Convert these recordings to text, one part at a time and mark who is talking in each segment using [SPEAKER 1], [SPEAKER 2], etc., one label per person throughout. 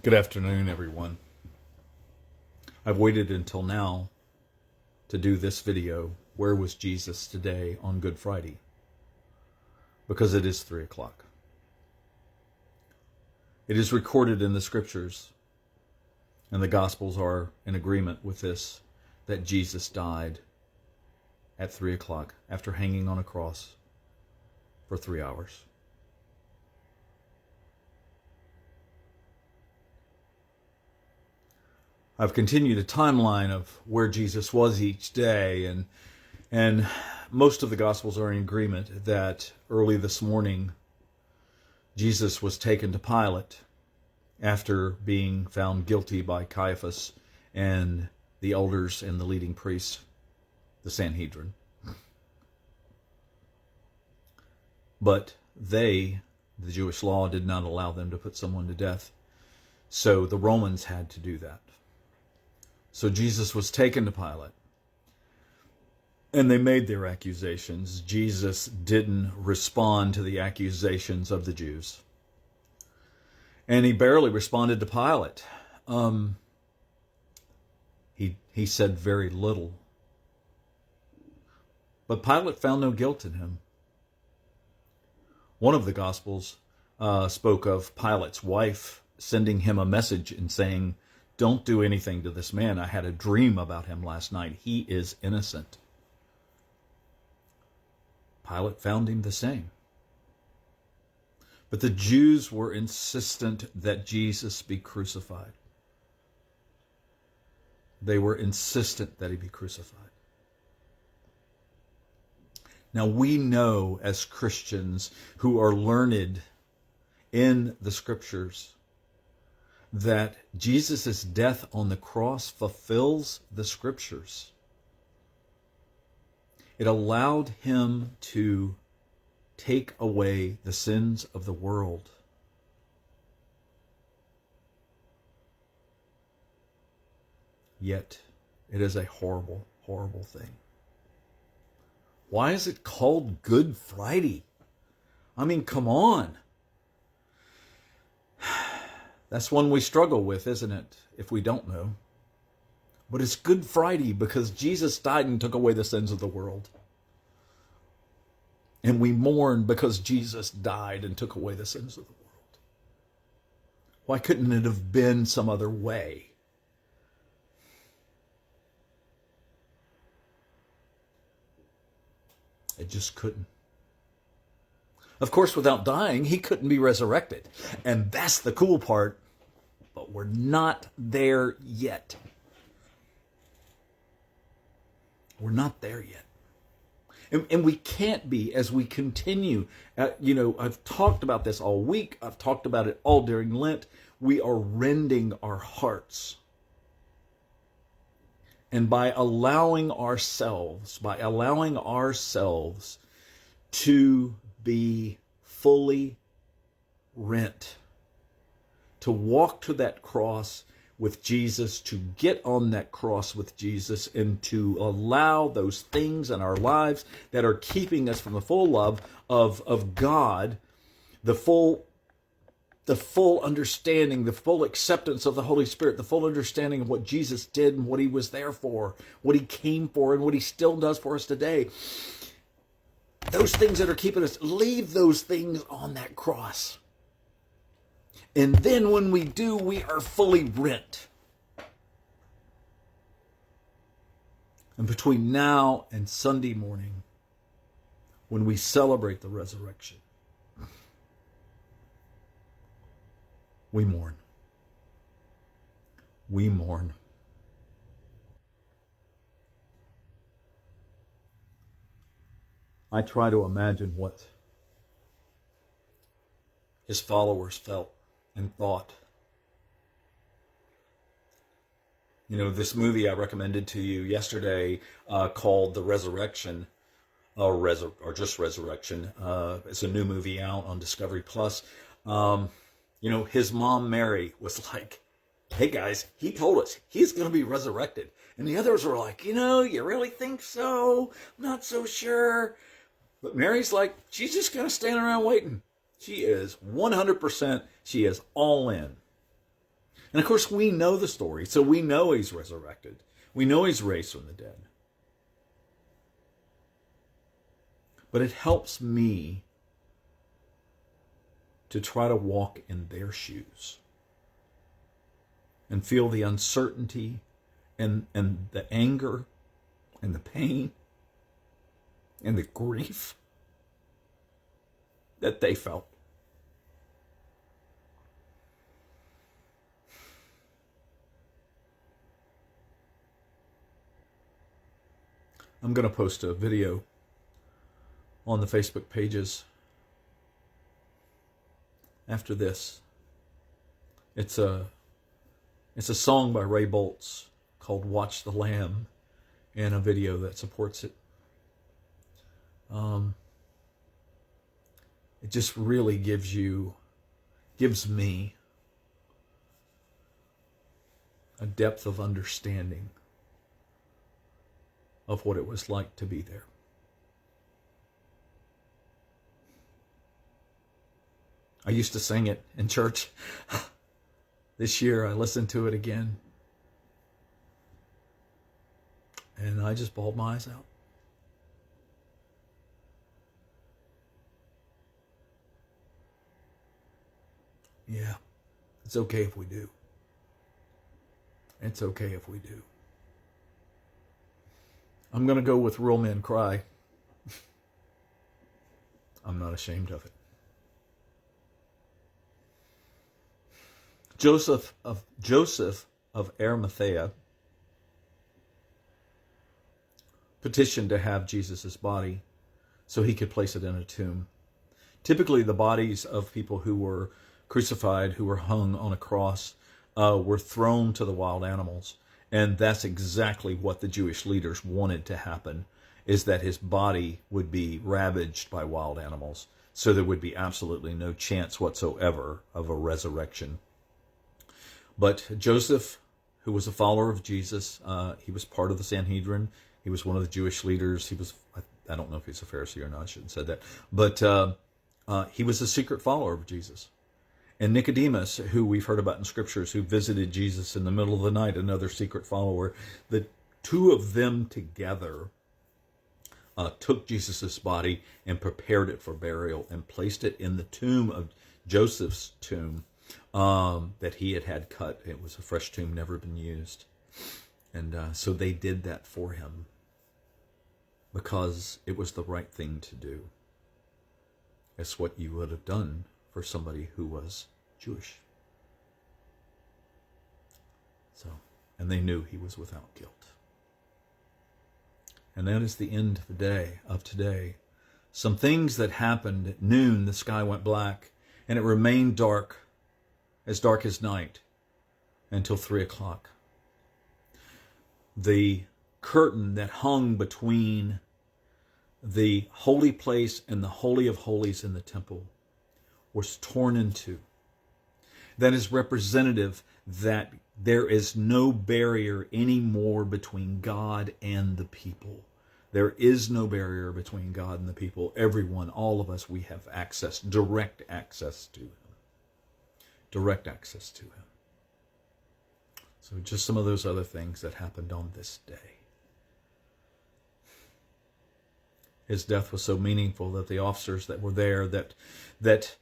[SPEAKER 1] Good afternoon, everyone. I've waited until now to do this video, Where Was Jesus Today on Good Friday? Because it is 3 o'clock. It is recorded in the scriptures, and the Gospels are in agreement with this, that Jesus died at 3 o'clock after hanging on a cross for 3 hours. I've continued a timeline of where Jesus was each day, and most of the Gospels are in agreement that early this morning Jesus was taken to Pilate after being found guilty by Caiaphas and the elders and the leading priests, the Sanhedrin. But they, the Jewish law, did not allow them to put someone to death, so the Romans had to do that. So Jesus was taken to Pilate, and they made their accusations. Jesus didn't respond to the accusations of the Jews, and he barely responded to Pilate. He said very little, but Pilate found no guilt in him. One of the Gospels spoke of Pilate's wife sending him a message and saying, "Don't do anything to this man. I had a dream about him last night. He is innocent." Pilate found him the same. But the Jews were insistent that Jesus be crucified. They were insistent that he be crucified. Now we know as Christians who are learned in the scriptures that Jesus' death on the cross fulfills the scriptures. It allowed him to take away the sins of the world. Yet, it is a horrible, horrible thing. Why is it called Good Friday? I mean, come on. That's one we struggle with, isn't it, if we don't know? But it's Good Friday because Jesus died and took away the sins of the world. And we mourn because Jesus died and took away the sins of the world. Why couldn't it have been some other way? It just couldn't. Of course, without dying, he couldn't be resurrected. And that's the cool part, but we're not there yet. We're not there yet. And we can't be as we continue. I've talked about this all week. I've talked about it all during Lent. We are rending our hearts. And by allowing ourselves to be fully rent, to walk to that cross with Jesus, to get on that cross with Jesus, and to allow those things in our lives that are keeping us from the full love of God, the full understanding, the full acceptance of the Holy Spirit, the full understanding of what Jesus did and what he was there for, what he came for, and what he still does for us today. Those things that are keeping us, leave those things on that cross. And then when we do, we are fully rent. And between now and Sunday morning, when we celebrate the resurrection, we mourn. We mourn. I try to imagine what his followers felt and thought. This movie I recommended to you yesterday called The Resurrection, or just Resurrection. It's a new movie out on Discovery Plus. His mom, Mary, was like, "Hey guys, he told us he's going to be resurrected." And the others were like, "You really think so? I'm not so sure." But Mary's like, she's just going to stand around waiting. She is 100%, she is all in. And of course, we know the story, so we know he's resurrected. We know he's raised from the dead. But it helps me to try to walk in their shoes and feel the uncertainty and the anger and the pain and the grief that they felt. I'm going to post a video on the Facebook pages after this. It's a song by Ray Boltz called "Watch the Lamb," and a video that supports it. It just really gives me a depth of understanding of what it was like to be there. I used to sing it in church. This year I listened to it again, and I just bawled my eyes out. Yeah, it's okay if we do. It's okay if we do. I'm going to go with Real Men Cry. I'm not ashamed of it. Joseph of Arimathea petitioned to have Jesus' body so he could place it in a tomb. Typically, the bodies of people who were crucified, who were hung on a cross, were thrown to the wild animals. And that's exactly what the Jewish leaders wanted to happen, is that his body would be ravaged by wild animals. So there would be absolutely no chance whatsoever of a resurrection. But Joseph, who was a follower of Jesus, he was part of the Sanhedrin. He was one of the Jewish leaders. He was, I don't know if he's a Pharisee or not, I shouldn't have said that. But he was a secret follower of Jesus. And Nicodemus, who we've heard about in scriptures, who visited Jesus in the middle of the night, another secret follower, the two of them together took Jesus' body and prepared it for burial and placed it in the tomb of Joseph's tomb that he had cut. It was a fresh tomb, never been used. And so they did that for him because it was the right thing to do. It's what you would have done for somebody who was Jewish. So, and they knew he was without guilt. And that is the end of the day, of today. Some things that happened at noon, the sky went black, and it remained dark as night, until 3 o'clock. The curtain that hung between the holy place and the Holy of Holies in the temple was torn in two. That is representative that there is no barrier anymore between God and the people. There is no barrier between God and the people. Everyone, all of us, we have access, direct access to him. Direct access to him. So just some of those other things that happened on this day. His death was so meaningful that the officers that were there that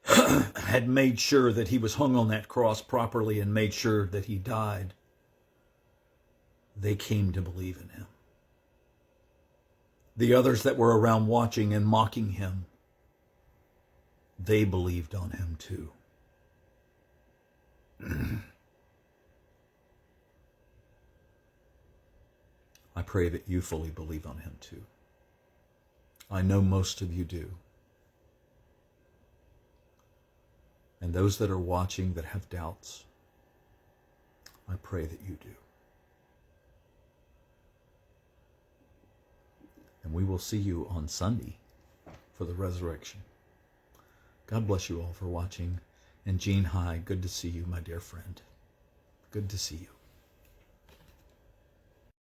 [SPEAKER 1] had made sure that he was hung on that cross properly and made sure that he died, they came to believe in him. The others that were around watching and mocking him, they believed on him too. I pray that you fully believe on him too. I know most of you do. And those that are watching that have doubts, I pray that you do. And we will see you on Sunday for the resurrection. God bless you all for watching. And Jean, hi, good to see you, my dear friend. Good to see you.